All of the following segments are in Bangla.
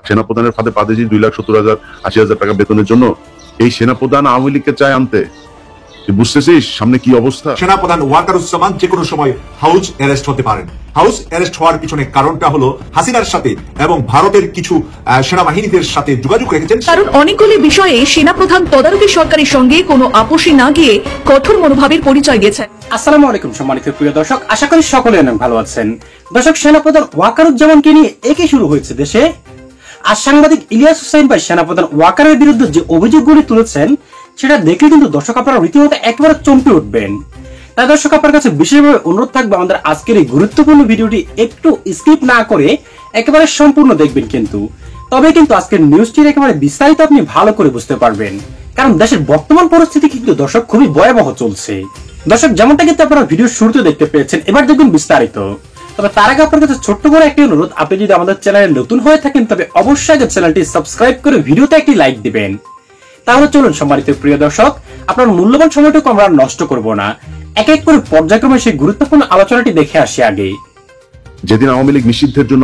সেনাপ্রধানের ফাঁদে পা দিয়েছি 2,70,000 80,000 টাকা বেতনের জন্য। এই সেনাপ্রধান আওয়ামী লীগকে চায় আনতে। তুই বুঝতেছিস সামনে কি অবস্থা? সেনাপ্রধান ওয়াকারুজ্জামান যে কোনো সময় হাউস অ্যারেস্ট হতে পারেন। হাউস অ্যারেস্ট হওয়ার পিছনে কারণটা হলো হাসিনার সাথে এবং ভারতের কিছু সেনাবাহিনীদের সাথে যোগাযোগ রেখেছেন। কারণ অনেকগুলি বিষয়ে সেনাপ্রধান তদারকি সরকারের সঙ্গে কোনো আপোষে না গিয়ে কঠোর মনোভাবের পরিচয় দিয়েছেন। আসসালামু আলাইকুম সম্মানিত প্রিয় দর্শক, আশা করি সকলে ভালো আছেন। দর্শক, সেনাপ্রধান ওয়াকারুজ্জামানকে নিয়ে একই শুরু হয়েছে দেশে। আর সাংবাদিক ইলিয়াস হুসাইন ভাই সেনাপ্রধান ওয়াকারের বিরুদ্ধে যে অভিযোগগুলি তুলেছেন সেটা দেখলে কিন্তু দর্শক আপনারা রীতিমতো একেবারে চমকে উঠবেন। তাই দর্শক আপনার কাছে বিশেষভাবে অনুরোধ থাকবে আমাদের আজকের এই গুরুত্বপূর্ণ ভিডিওটি একটু স্কিপ না করে একেবারে সম্পূর্ণ দেখবেন কিন্তু, তবে কিন্তু আজকের নিউজটির একেবারে বিস্তারিত আপনি ভালো করে বুঝতে পারবেন। কারণ দেশের বর্তমান পরিস্থিতি কিন্তু দর্শক খুবই ভয়াবহ চলছে। দর্শক, যেমনটা কিন্তু আপনারা ভিডিওর শুরুতে দেখতে পেয়েছেন, এবার দেখুন বিস্তারিত। তবে তার আগে আপনার কাছে ছোট্ট করে একটি অনুরোধ, আপনি যদি আমাদের চ্যানেলে নতুন হয়ে থাকেন তবে অবশ্যই চ্যানেলটি সাবস্ক্রাইব করে ভিডিওতে একটি লাইক দিবেন। তাহলে চলুন সম্মানিত প্রিয় দর্শক, আপনার মূল্যবান সময়টুকু আমরা নষ্ট করব না, এক এক করে পর্যায়ক্রমে সেই গুরুত্বপূর্ণ আলোচনাটি দেখে আসি আগে। যেদিন আওয়ামী লীগ নিষিদ্ধের জন্য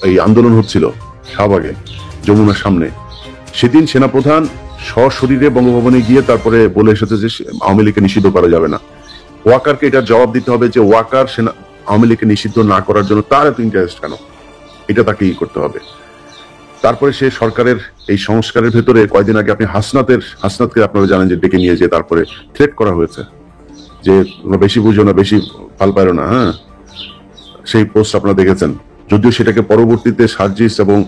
এই আন্দোলন হচ্ছিল শাহবাগে যমুনার সামনে, সেদিন সেনাপ্রধান সশরীরে বঙ্গভবনে গিয়ে তারপরে বলে এসেছে যে আওয়ামী লীগকে নিষিদ্ধ করা যাবে না। ওয়াকারকে এটার জবাব দিতে হবে যে ওয়াকার আওয়ামী লীগকে নিষিদ্ধ না করার জন্য তার এত ইন্টারেস্ট কেন, এটা তাকে করতে হবে। তারপরে সে সরকারের এই সংস্কারের ভেতরে কয়েকদিন আগে আপনি হাসনাতকে আপনারা জানেন যে ডেকে নিয়ে যে তারপরে থ্রেট করা হয়েছে যে বেশি বুঝো না, বেশি ফাল পারো না। হ্যাঁ, সেই পোস্ট আপনারা দেখেছেন। যদিও সেটাকে পরবর্তীতে সার্জিস এবং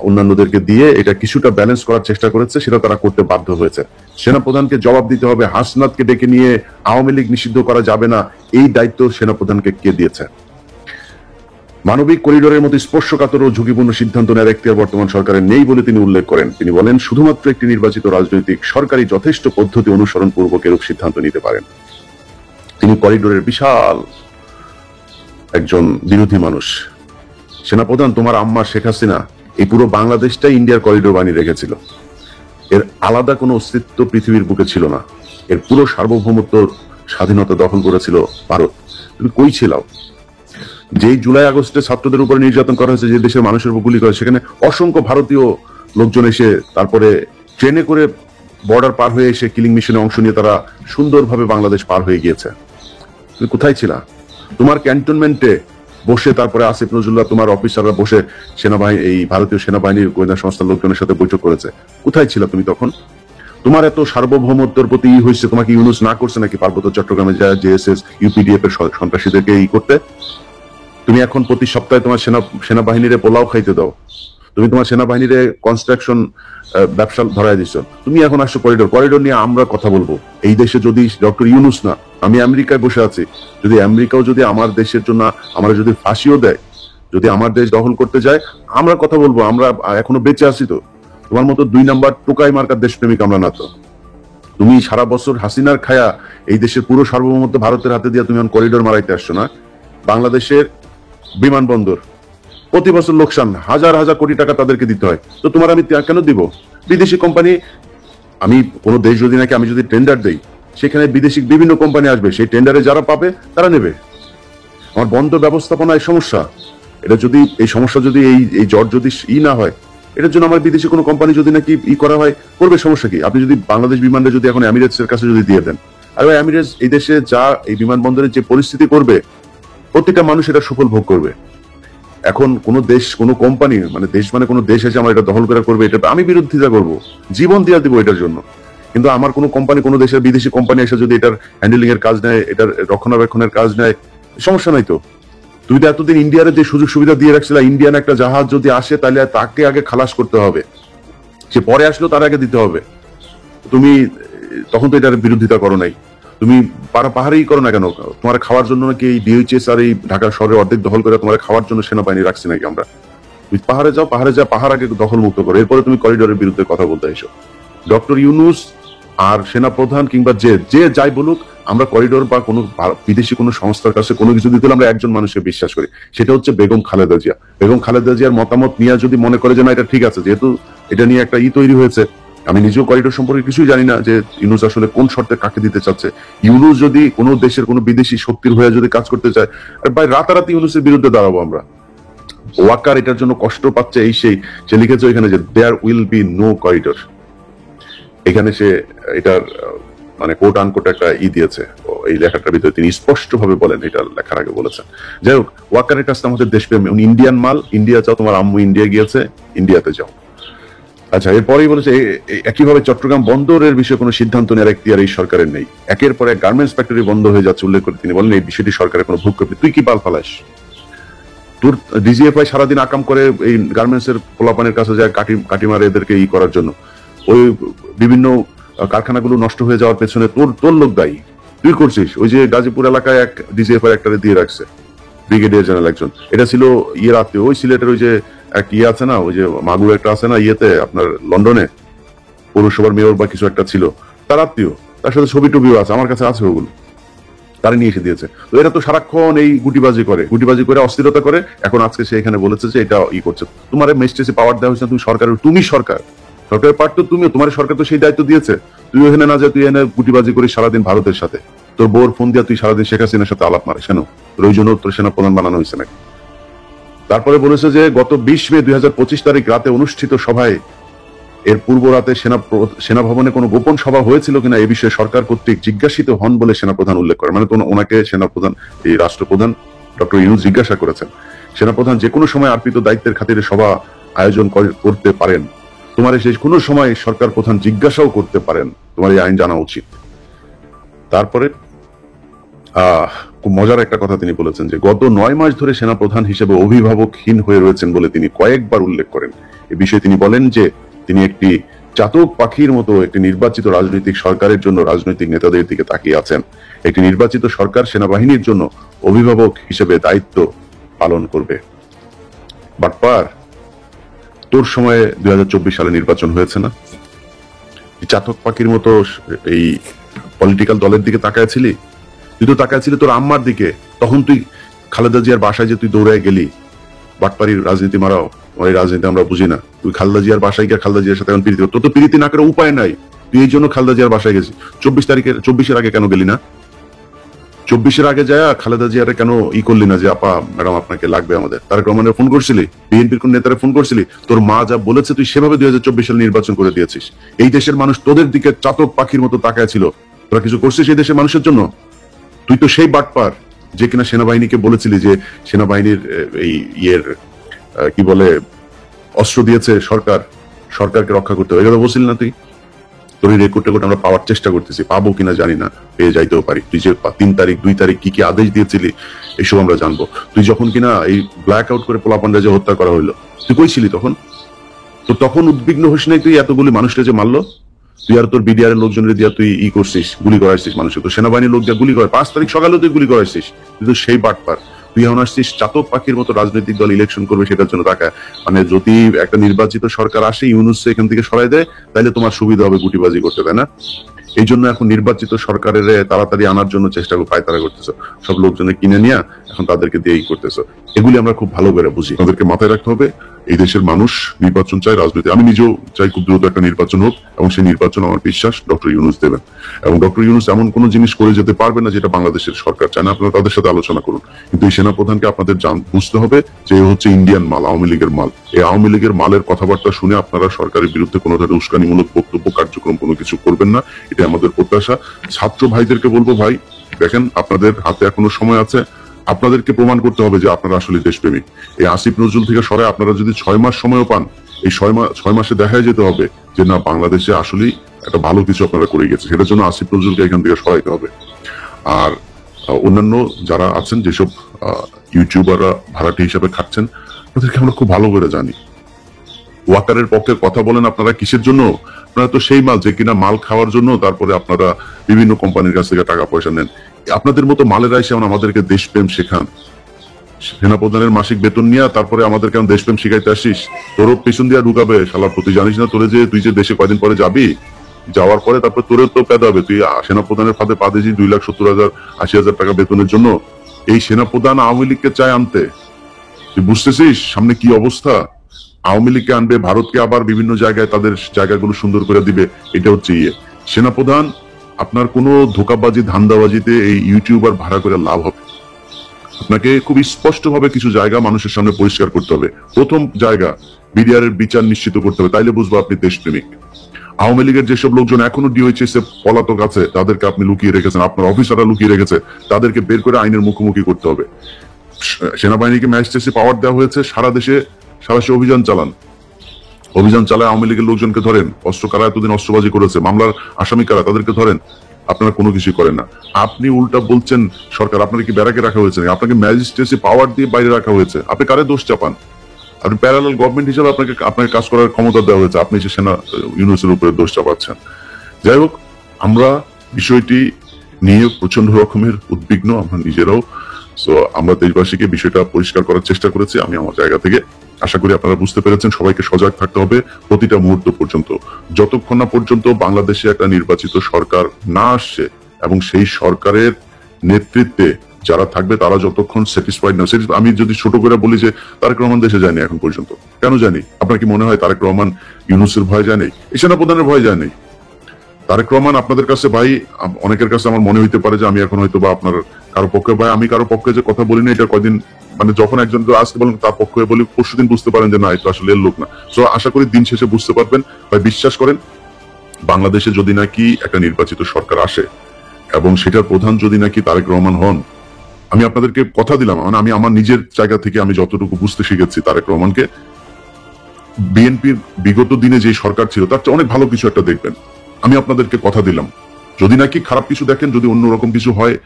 অন্যান্যদেরকে দিয়ে এটা কিছুটা ব্যালেন্স করার চেষ্টা করেছে, সেটা তারা করতে বাধ্য হয়েছে। সেনাপ্রধানকে জবাব দিতে হবে, হাসনাতকে ডেকে নিয়ে আওয়ামী লীগ নিষিদ্ধ করা যাবে না, এই দায়িত্ব সেনাপ্রধানকে কে দিয়েছে? মানবিক করিডোরের মতো স্পর্শকাতর ও ঝুঁকিপূর্ণ সিদ্ধান্ত নেওয়ার এখতিয়ার বর্তমান সরকারের নেই বলে তিনি উল্লেখ করেন। তিনি বলেন, শুধুমাত্র একটি নির্বাচিত রাজনৈতিক সরকারই যথেষ্ট পদ্ধতি অনুসরণ পূর্বক এরূপ সিদ্ধান্ত নিতে পারেন। তিনি করিডোরের বিশাল একজন বিরোধী মানুষ। সেনাপ্রধান, তোমার আম্মা শেখ হাসিনা এই পুরো বাংলাদেশটাই ইন্ডিয়ার করিডোর বানিয়ে রেখেছিল। এর আলাদা কোনো অস্তিত্ব পৃথিবীর বুকে ছিল না। এর পুরো সার্বভৌমত্ব স্বাধীনতা দখল করেছিল ভারত। তুমি কই ছিলাও? যেই জুলাই আগস্টে ছাত্রদের উপরে নির্যাতন করা হয়েছে, যে দেশের মানুষের উপর গুলি করে, সেখানে অসংখ্য ভারতীয় লোকজন এসে তারপরে ট্রেনে করে বর্ডার পার হয়ে এসে কিলিং মিশনে অংশ নিয়ে তারা সুন্দরভাবে বাংলাদেশ পার হয়ে গিয়েছে। তুমি কোথায় ছিলা? তোমার ক্যান্টনমেন্টে বসে তারপরে আসিফ নজরুল্লাহ তোমার অফিসাররা বসে সেনাবাহিনী, এই ভারতীয় সেনাবাহিনীর গোয়েন্দা সংস্থার লোকজনের সাথে বৈঠক করেছে। কোথায় ছিল তুমি তখন? তোমার এত সার্বভৌমত্বের প্রতি হয়েছে, তোমাকে ইউনুস না করছে নাকি পার্বত্য চট্টগ্রামে যায় জেএসএস ইউপিডিএফ এর সন্ত্রাসীদেরকে করতে? তুমি এখন প্রতি সপ্তাহে তোমার সেনাবাহিনীর পোলাও খাইতে দাও। তুমি তোমার সেনাবাহিনীর কনস্ট্রাকশন ব্যবসা ধরাই দিচ্ছ। তুমি এখন আসছো করিডোর নিয়ে আমরা কথা বলবো। এই দেশে যদি ডক্টর ইউনুস না, আমি আমেরিকায় বসে আছি, যদি আমেরিকাও যদি আমার দেশের জন্য আমরা যদি ফাঁসিও দেয়, যদি আমার দেশ দখল করতে যায়, আমরা কথা বলবো। আমরা এখনো বেঁচে আছি তো। তোমার মতো 2 নাম্বার টোকাই মার্কার দেশপ্রেমিক আমরা না তো। তুমি সারা বছর হাসিনার খায়া এই দেশের পুরো সার্বভৌমত্ব ভারতের হাতে দিয়ে তুমি করিডোর মারাইতে আসছো না। বাংলাদেশের বিমানবন্দর প্রতি বছর লোকসান, হাজার হাজার কোটি টাকা তাদেরকে দিতে হয়। তো তোমার আমি কেন দিব? বিদেশি কোম্পানি, আমি কোন দেশ যদি নাকি আমি যদি টেন্ডার দেই, সেখানে বিদেশি বিভিন্ন কোম্পানি আসবে, সেই টেন্ডারে যারা পাবে তারা নেবে। আমার বন্দর ব্যবস্থাপনায় সমস্যা, এটা যদি এই সমস্যা যদি এই জ্বর যদি না হয়, এটার জন্য আমার বিদেশি কোনো কোম্পানি যদি নাকি করা হয়, করবে, সমস্যা কি? আপনি যদি বাংলাদেশ বিমানটা যদি এখন এমিরেটস এর কাছে যদি দিয়ে দেন, আর ওই এমিরেটস এই দেশে যা এই বিমানবন্দরের যে পরিস্থিতি করবে, প্রত্যেকটা মানুষ এটা সুফল ভোগ করবে। এখন কোন দেশ, কোন কোম্পানি, মানে দেশ মানে কোন দেশ এসে আমার এটা দখল করে করবে, এটা আমি বিরোধিতা করব, জীবন দিয়ে দিব এটার জন্য। কিন্তু আমার কোন কোম্পানি, কোন দেশের বিদেশি কোম্পানি এসে যদি এটার হ্যান্ডেলিং এর কাজ নেয়, এটার রক্ষণাবেক্ষণের কাজ নেয়, সমস্যা নাই তো। তুমি তো এতদিন ইন্ডিয়ার যে সুযোগ সুবিধা দিয়ে রাখছিল, ইন্ডিয়ান একটা জাহাজ যদি আসে তাহলে তাকে আগে খালাস করতে হবে, সে পরে আসলেও তার আগে দিতে হবে। তুমি তখন তো এটার বিরোধিতা করো নাই। তুমি পাহাড়েই করো না কেন? তোমার খাওয়ার জন্য নাকি এই ডিএইচএস আর এই ঢাকা শহরের অর্ধেক দখল করে তোমার খাওয়ার জন্য সেনাবাহিনী রাখছি নাকি আমরা? তুমি পাহাড়ে যাও, পাহাড় আগে দখল মুক্ত করো, এরপরে তুমি করিডোরের বিরুদ্ধে কথা বলতে এসো। ডক্টর ইউনুস আর সেনাপ্রধান কিংবা যে যাই বলুক, আমরা করিডোর বা কোনো বিদেশি কোনো সংস্থার কাছে কোনো কিছু দিতে হলে আমরা একজন মানুষকে বিশ্বাস করি, সেটা হচ্ছে বেগম খালেদা জিয়া। বেগম খালেদা জিয়ার মতামত নিয়ে যদি মনে করে যে না এটা ঠিক আছে, যেহেতু এটা নিয়ে একটা তৈরি হয়েছে, আমি নিজেও করিডোর সম্পর্কে কিছুই জানি না যে ইউনুস আসলে কোন শর্তে কাকে দিতে চাচ্ছে। ইউনুস যদি কোনো দেশের কোনো বিদেশি শক্তির হয়ে যদি কাজ করতে চায়, আর ভাই রাতারাতি ইউনুসের বিরুদ্ধে দাঁড়াবো আমরা। ওয়াকার এটার জন্য কষ্ট পাচ্ছে, এই সেই সে লিখেছে এখানে যে there will be no corridor. এখানে সে এটার মানে কোট আনকোট একটা দিয়েছে এই লেখাটার ভিতরে, তিনি স্পষ্ট ভাবে বলেন, এটা লেখার আগে বলেছেন। যাই হোক, ওয়াকারের কাছে আমাদের দেশপ্রেম, উনি ইন্ডিয়ান মাল, ইন্ডিয়া যাও, তোমার আম্মু ইন্ডিয়া গিয়েছে, ইন্ডিয়াতে যাও। আচ্ছা, এরপরেই বলেছে একইভাবে চট্টগ্রাম বন্দরের বিষয়ে কোনো সিদ্ধান্ত নেওয়ার এখতিয়ার এই সরকারের নেই। একের পর এক গার্মেন্টস ফ্যাক্টরি বন্ধ হয়ে যাচ্ছে উল্লেখ করে তিনি বলেন এই বিষয়টি সরকারের কোনো ভূক্ষেপ নেই। তুই কি পাল ফালাস? তোর ডিজিএফআই সারাদিন আকাম করে এই গার্মেন্টস এর পোলাপানের কাছে যায় কাটি মারে এদেরকে করার জন্য। ওই বিভিন্ন কারখানাগুলো নষ্ট হয়ে যাওয়ার পেছনে তোর লোক দায়ী, তুই করছিস। ওই যে গাজীপুর এলাকায় এক ডিজিএফআই একটারে দিয়ে রাখছে, ব্রিগেডিয়ার জেনারেল একজন, এটা ছিল আত্মীয় ওই সিলেটের ওই যে এক আছে না, ওই যে মাগুর একটা আছে না আপনার লন্ডনে পৌরসভার মেয়র বা কিছু একটা ছিল, তার আত্মীয়, তার সাথে ছবি টবিও আছে, আমার কাছে আছে ওগুলো, তারা নিয়ে এসে দিয়েছে। তো এরা তো সারাক্ষণ এই গুটিবাজি করে অস্থিরতা করে। এখন আজকে সে এখানে বলেছে যে এটা করছে। তোমার মেজিস্ট্রেসি পাওয়ার দেওয়া হয়েছে, তুমি সরকারের পার্ট তো তুমিও, তোমার সরকার তো সেই দায়িত্ব দিয়েছে। তুই ওখানে না যায়, তুই এনে গুটিবাজি করিস সারাদিন ভারতের সাথে, তোর বউর ফোন দিয়া তুই সারাদিন শেখ হাসিনার সাথে আলাপ মারিস কেন? তোর ওই জন্য তোর সেনা প্রধান বানানো হয়েছে নাকি? তারপরে বলেছে যে গত 20 মে 2025 তারিখ রাতে অনুষ্ঠিত সভায় এর পূর্ব রাতে সেনা ভবনে কোনো গোপন সভা হয়েছিল কিনা এ বিষয়ে সরকার কর্তৃক জিজ্ঞাসিত হন বলে সেনাপ্রধান উল্লেখ করে। মানে ওনাকে সেনাপ্রধান, এই রাষ্ট্রপ্রধান ডক্টর ইউনূস জিজ্ঞাসা করেছেন, সেনাপ্রধান যে কোনো সময় অর্পিত দায়িত্বের খাতিরে সভা আয়োজন করতে পারেন, তোমার শেষ কোনো সময় সরকার প্রধান জিজ্ঞাসাও করতে পারেন, তোমার এই আইন জানা উচিত। তারপরে খুব মজার একটা কথা তিনি বলেছেন যে গত 9 মাস ধরে সেনাপ্রধান হিসেবে অভিভাবকহীন হয়ে রয়েছেন বলে তিনি কয়েকবার উল্লেখ করেন। এ বিষয়ে তিনি বলেন যে তিনি একটি চাতক পাখির মতো একটি নির্বাচিত রাজনৈতিক সরকারের জন্য রাজনৈতিক নেতাদের দিকে তাকিয়ে আছেন। একটি নির্বাচিত সরকার সেনাবাহিনীর জন্য অভিভাবক হিসেবে দায়িত্ব পালন করবে। বাটপার, তোর সময়ে 2024 সালে নির্বাচন হয়েছে না? চাতক পাখির মতো এই পলিটিক্যাল দলের দিকে তাকায়াছিলি? তুই তো তাকায়াছিলি তোর আম্মার দিকে। তখন তুই খালেদা জিয়ার বাসায় যে তুই দৌড়ায় গেলি, বাটপাড়ির রাজনীতি মারাও, ওই রাজনীতি আমরা বুঝি না। তুই খালেদা জিয়ার বাসায় গিয়ে খালেদা জিয়ার সাথে এখন প্রীতি, তোর তো প্রীতি না করে উপায় নাই, তুই এই জন্য খালেদা জিয়ার বাসায় গেছিস। 24 আগে কেন গেলি না? 24 আগে যায় খালেদা জিয়ারে কেন করলি না যে আপা ম্যাডাম আপনাকে লাগবে আমাদের? তারেক রহমানের ফোন করছিলি, বিএনপির কোন নেতারা ফোন করছিলি? তোর মা যা বলেছে তুই সেভাবে 2024 সালে নির্বাচন করে দিয়েছিস। এই দেশের মানুষ তোদের দিকে চাতক পাখির মতো তাকায় ছিল। তোরা কিছু করছিস এই দেশের মানুষের জন্য? তুই তো সেই বাটপার যে কিনা সেনাবাহিনীকে বলেছিলি যে সেনাবাহিনীর এই কি বলে অস্ত্র দিয়েছে সরকারকে রক্ষা করতে হবে, এটা বলছিলি না তুই? তোর এই রেকর্ড আমরা পাওয়ার চেষ্টা করতেছি, পাবো কিনা জানি না, পেয়ে যাইতেও পারি। তুই যে 3 তারিখ 2 তারিখ কি কি আদেশ দিয়েছিলি এসব আমরা জানবো। তুই যখন কিনা এই ব্ল্যাক আউট করে পোলাপান্ডা যে হত্যা করা হইলো, তুই কই ছিলি তখন? তো তখন উদ্বিগ্ন হইস নাই তুই এতগুলি মানুষকে যে মারলো? তুই আর তোর বিডিআর এর লোকজনের দিয়া তুই করছিস, গুলি করাইছিস মানুষকে। তো সেনাবাহিনীর লোক দিয়া গুলি করে 5 তারিখ সকালেও তুই গুলি করাইছিস। তুই সেই বাটপার। তুই এখন আসছিস চাতক পাখির মতো রাজনৈতিক দল ইলেকশন করবে সেটার জন্য টাকা। মানে যদি একটা নির্বাচিত সরকার আসে, ইউনূস এখান থেকে সরাই দেয়, তাহলে তোমার সুবিধা হবে গুটিবাজি করতে, তাই না? এই জন্য এখন নির্বাচিত সরকারের তাড়াতাড়ি আনার জন্য চেষ্টা পায়তারা করতেছো, সব লোকজনে কিনে নিয়ে এখন তাদেরকে দিয়েই করতেছো। এগুলি আমরা খুব ভালো করে বুঝি। আমাদেরকে মাথায় রাখতে হবে এই দেশের মানুষ নির্বাচন চায়, রাজনীতি। আমি নিজেও চাই খুব দ্রুত একটা নির্বাচন হোক, এবং সেই নির্বাচন আমার বিশ্বাস ডক্টর ইউনূস দেবেন। এবং ডক্টর ইউনূস এমন কোন জিনিস করে যেতে পারবে না যেটা বাংলাদেশের সরকার চায় না। আপনারা তাদের সাথে আলোচনা করুন, কিন্তু এই সেনাপ্রধানকে আপনাদের বুঝতে হবে যে হচ্ছে ইন্ডিয়ান মাল, আওয়ামী লীগের মাল। এই আওয়ামী লীগের মালের কথাবার্তা শুনে আপনারা সরকারের বিরুদ্ধে কোনো ধরনের উস্কানিমূলক বক্তব্য কার্যক্রম কোনো কিছু করবেন না, এটা আমাদের প্রত্যাশা। ছাত্র ভাইদেরকে বলবো, ভাই দেখেন আপনাদের হাতে এখনো সময় আছে, আপনাদেরকে প্রমাণ করতে হবে যে আপনারা আসলে দেশপ্রেমিক। এই আসিফ নজরুল থেকে সরে আপনারা যদি 6 মাস সময়ও পান, এই 6 মাসে দেখা যেতে হবে যে না, বাংলাদেশে আসলেই একটা ভালো কিছু আপনারা করে গেছে। সেটার জন্য আসিফ নজরুলকে এখান থেকে সরাইতে হবে। আর অন্যান্য যারা আছেন, যেসব ইউটিউবাররা ভাড়াটি হিসাবে খাচ্ছেন, তাদেরকে আমরা খুব ভালো করে জানি। ওয়াকারের পক্ষে কথা বলেন আপনারা কিসের জন্য? আপনারা তো সেই মাল যে কিনা মাল খাওয়ার জন্য তারপরে আপনারা বিভিন্ন কোম্পানির কাছ থেকে টাকা পয়সা নেন। আপনাদের মতো মালেরা এসে আমাদেরকে দেশপ্রেম শেখান। সেনাপ্রধানের মাসিক বেতন নিয়ে তারপরে আমাদের কেমন দেশপ্রেম শিখাইতে আসিস? তোরও পেছন দিয়া ঢুকাবে শালার। তুই জানিস না তোরে যে তুই যে দেশে কয়দিন পরে যাবি, যাওয়ার পরে তারপর তোরে তো পেদাবে। তুই সেনাপ্রধানের ফাঁদে পা দিয়েছিস 2,70,000 80,000 টাকা বেতনের জন্য। এই সেনাপ্রধান আওয়ামী লীগকে চায় আনতে। তুই বুঝতেছিস সামনে কি অবস্থা? আওয়ামী লীগকে আনবে, ভারতকে আবার বিভিন্ন জায়গায় তাদের জায়গাগুলো সুন্দর করে দিবে। এটা হচ্ছে সেনাপ্রধান। আপনার কোনো ধোকাবাজি ধান্দাবাজিতে এই ইউটিউবার ভাড়া করে লাভ হবে? আপনাকে খুব স্পষ্টভাবে কিছু জায়গা মানুষের সামনে পরিষ্কার করতে হবে। প্রথম জায়গা, বিডিআর এর বিচার নিশ্চিত করতে হবে, তাইলে বুঝবো আপনি দেশপ্রেমিক। আওয়ামী লীগের যেসব লোকজন এখনো ডিওএইচএস এ পলাতক আছে, তাদেরকে আপনি লুকিয়ে রেখেছেন, আপনার অফিসাররা লুকিয়ে রেখেছে, তাদেরকে বের করে আইনের মুখোমুখি করতে হবে। সেনাবাহিনীকে ম্যাজিস্ট্রেসি পাওয়ার দেওয়া হয়েছে, সারা দেশে অভিযান চালান। অভিযান চালায় আওয়ামী লীগের লোকজনকে ধরেন। অস্ত্র কারা এতদিন অস্ত্রবাজি করেছে, মামলার আসামি কারা, তাদেরকে ধরেন। আপনারা কোনো কিছু করেন না। আপনি উল্টা বলছেন সরকার আপনাকে কি ব্যারাকে রাখা হয়েছে, আপনাকে ম্যাজিস্ট্রেসি পাওয়ার দিয়ে বাইরে রাখা হয়েছে। আপনি কারে দোষ চাপান? আপনি প্যারালাল গভর্নমেন্ট হিসেবে আপনাকে কাজ করার ক্ষমতা দেওয়া হয়েছে, আপনি যে সেনা ইউনুসের উপরে দোষ চাপাচ্ছেন। যাই হোক, আমরা বিষয়টি নিয়ে প্রচন্ড রকমের উদ্বিগ্ন আমরা নিজেরাও। সো আমরা দেশবাসীকে বিষয়টা পরিষ্কার করার চেষ্টা করেছি আমি আমার জায়গা থেকে। আশা করি আপনারা বুঝতে পেরেছেন। সবাইকে সজাগ থাকতে হবে প্রতিটা মুহূর্ত পর্যন্ত, যতক্ষণ না পর্যন্ত বাংলাদেশে একটা নির্বাচিত সরকার না আসছে এবং সেই সরকারের নেতৃত্বে যারা থাকবে তারা যতক্ষণ স্যাটিসফাইড না। আমি যদি ছোট করে বলি যে তারেক রহমান দেশে যায়নি এখন পর্যন্ত, কেন জানি? আপনার কি মনে হয় তারেক রহমান ইউনুসের ভয় যায় নেই? সেনাপ্রধানের ভয় যায় নেই? তারেক রহমান আপনাদের কাছে ভাই, অনেকের কাছে আমার মনে হইতে পারে যে আমি এখন হয়তো বা আপনার কারো পক্ষে ভাই, আমি কারো পক্ষে যে কথা বলি না এটা কয়দিন, মানে যখন একজন আজকে বলেন তার পক্ষে বলি, পরশুদিন বুঝতে পারেন যে না এটা আসলে এর লোক না। তো আশা করি দিন শেষে বুঝতে পারবেন। ভাই বিশ্বাস করেন, বাংলাদেশে যদি নাকি একটা নির্বাচিত সরকার আসে এবং সেটার প্রধান যদি নাকি তারেক রহমান হন, আমি আপনাদেরকে কথা দিলাম, মানে আমি আমার নিজের জায়গা থেকে আমি যতটুকু বুঝতে শিখেছি তারেক রহমানকে, বিএনপির বিগত দিনে যে সরকার ছিল তার চেয়ে অনেক ভালো কিছু একটা দেখবেন। আমি আপনাদেরকে কথা দিলাম, যদি নাকি খারাপ কিছু দেখেন, যদি অন্যরকম কিছু হয়,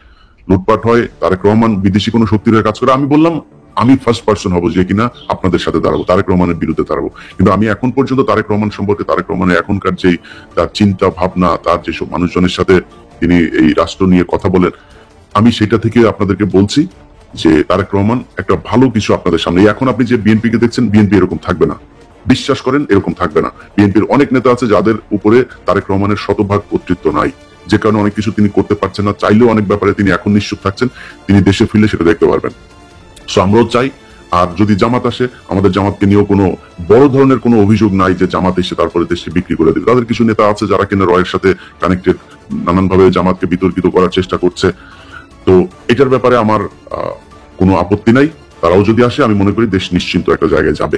লুটপাট হয়, তারেক রহমান বিদেশি কোনো শক্তির হয়ে কাজ করে, আমি বললাম আমি ফার্স্ট পার্সন হবো যে কিনা আপনাদের সাথে দাঁড়াবো, তারেক রহমানের বিরুদ্ধে দাঁড়াবো। কিন্তু আমি এখন পর্যন্ত তারেক রহমান সম্পর্কে, তারেক রহমানের এখনকার যে তার চিন্তা ভাবনা, তার যেসব মানুষজনের সাথে তিনি এই রাষ্ট্র নিয়ে কথা বলেন, আমি সেটা থেকে আপনাদেরকে বলছি যে তারেক রহমান একটা ভালো কিছু আপনাদের সামনে। এখন আপনি যে বিএনপিকে দেখছেন, বিএনপি এরকম থাকবে না, বিশ্বাস করেন এরকম থাকবে না। বিএনপির অনেক নেতা আছে যাদের উপরে তারেক রহমানের শতভাগ কর্তৃত্ব নাই, যে কারণে অনেক কিছু তিনি করতে পারছেন না, চাইলেও অনেক ব্যাপারে তিনি এখন নিশ্চুপ থাকছেন। তিনি দেশে ফিরলে সেটা দেখতে পারবেন। সো আমরাও চাই। আর যদি জামাত আসে, আমাদের জামাতকে নিয়েও কোনো বড় ধরনের কোনো অভিযোগ নাই যে জামাত এসে তারপরে দেশে বিক্রি করে দেবে। তাদের কিছু নেতা আছে যারা কিনা রয়ের সাথে কানেক্টেড, নানানভাবে জামাতকে বিতর্কিত করার চেষ্টা করছে। তো এটার ব্যাপারে আমার কোনো আপত্তি নাই। তারাও যদি আসে, আমি মনে করি দেশ নিশ্চিন্ত একটা জায়গায় যাবে।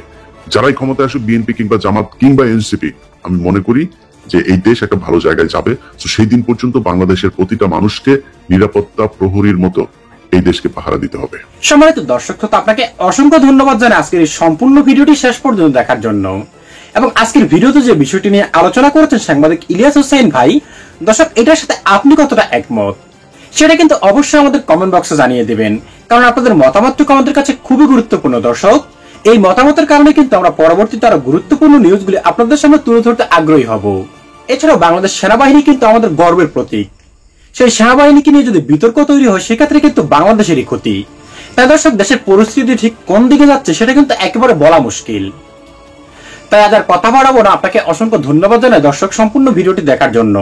যারাই ক্ষমতায় আসুক, বিএনপি কিংবা জামাত কিংবা এনসিপি, আমি মনে করি যে এই দেশ একটা ভালো জায়গায় যাবে। তো সেই দিন পর্যন্ত বাংলাদেশের প্রতিটা মানুষকে নিরাপত্তা প্রহরীর মতো এই দেশকে পাহারা দিতে হবে। সম্মানিত দর্শক, তো আপনাকে অসংখ্য ধন্যবাদ জানাই আজকের এই সম্পূর্ণ ভিডিওটি শেষ পর্যন্ত দেখার জন্য। এবং আজকের ভিডিওতে যে বিষয়টি নিয়ে আলোচনা করেছেন সাংবাদিক ইলিয়াস হোসেন ভাই, দর্শক এটার সাথে আপনি কতটা একমত সেটা কিন্তু অবশ্যই আমাদের কমেন্ট বক্সে জানিয়ে দেবেন, কারণ আপনাদের মতামতটুকু আমাদের কাছে খুবই গুরুত্বপূর্ণ। দর্শক, এই মতামতের কারণে কিন্তু আমরা পরবর্তীতে আরো গুরুত্বপূর্ণ নিউজগুলি আপনাদের সামনে তুলে ধরতে আগ্রহী হব। এছাড়াও বাংলাদেশ সেনাবাহিনী কিন্তু আমাদের গর্বের প্রতীক। সেই সেনাবাহিনীকে নিয়ে যদি বিতর্ক তৈরি হয়, সেক্ষেত্রে কিন্তু বাংলাদেশেরই ক্ষতি। তাই দর্শক, দেশের পরিস্থিতি ঠিক কোন দিকে যাচ্ছে সেটা কিন্তু একেবারে বলা মুশকিল। তাই আজ আর কথা বাড়াবো না, আপনাকে অসংখ্য ধন্যবাদ জানাই দর্শক সম্পূর্ণ ভিডিওটি দেখার জন্য।